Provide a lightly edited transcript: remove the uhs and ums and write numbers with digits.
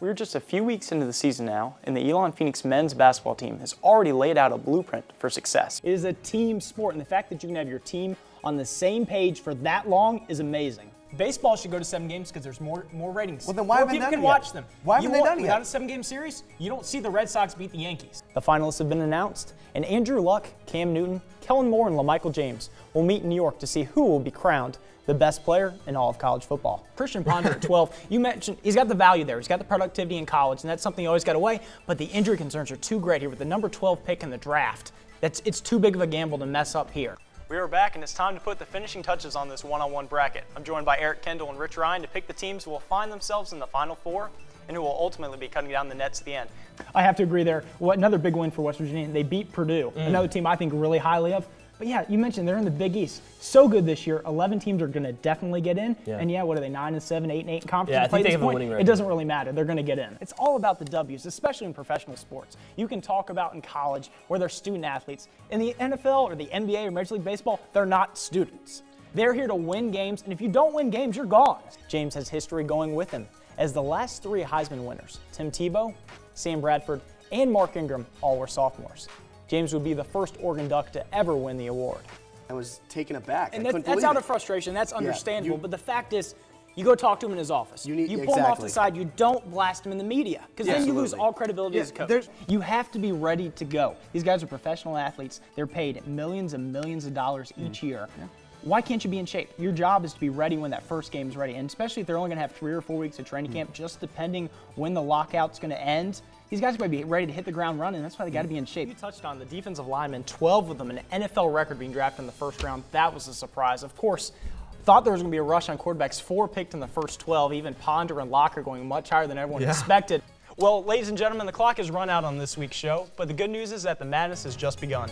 We're just a few weeks into the season now, and the Elon Phoenix men's basketball team has already laid out a blueprint for success. It is a team sport, and the fact that you can have your team on the same page for that long is amazing. Baseball should go to 7 games because there's more ratings. Well, then why haven't they done it people can yet? watch them. Why haven't they done it Without yet? a 7-game series, you don't see the Red Sox beat the Yankees. The finalists have been announced, and Andrew Luck, Cam Newton, Kellen Moore, and LaMichael James will meet in New York to see who will be crowned the best player in all of college football. Christian Ponder at 12, you mentioned he's got the value there. He's got the productivity in college, and that's something you always got to weigh, but the injury concerns are too great here with the number 12 pick in the draft. It's too big of a gamble to mess up here. We are back, and it's time to put the finishing touches on this one-on-one bracket. I'm joined by Eric Kendall and Rich Ryan to pick the teams who will find themselves in the Final Four and who will ultimately be cutting down the nets at the end. I have to agree there. Another big win for West Virginia. They beat Purdue, another team I think really highly of. But yeah, you mentioned they're in the Big East. So good this year. 11 teams are going to definitely get in. Yeah. And yeah, what are they, 9-7, 8-8 in conference? Yeah, I think they have a winning record. It doesn't really matter. They're going to get in. It's all about the W's, especially in professional sports. You can talk about in college where they're student athletes. In the NFL or the NBA or Major League Baseball, they're not students. They're here to win games, and if you don't win games, you're gone. James has history going with him, as the last 3 Heisman winners, Tim Tebow, Sam Bradford, and Mark Ingram, all were sophomores. James would be the first Oregon Duck to ever win the award. I was taken aback. And that's out of frustration. That's understandable. But the fact is, you go talk to him in his office. You pull him off the side. You don't blast him in the media because then you lose all credibility as a coach. You have to be ready to go. These guys are professional athletes. They're paid millions and millions of dollars each year. Why can't you be in shape? Your job is to be ready when that first game is ready. And especially if they're only going to have 3 or 4 weeks of training camp, just depending when the lockout's going to end. These guys are going to be ready to hit the ground running. That's why they got to be in shape. You touched on the defensive linemen, 12 of them, an NFL record being drafted in the first round. That was a surprise. Of course, thought there was going to be a rush on quarterbacks. 4 picked in the first 12. Even Ponder and Locker going much higher than everyone expected. Well, ladies and gentlemen, the clock has run out on this week's show, but the good news is that the madness has just begun.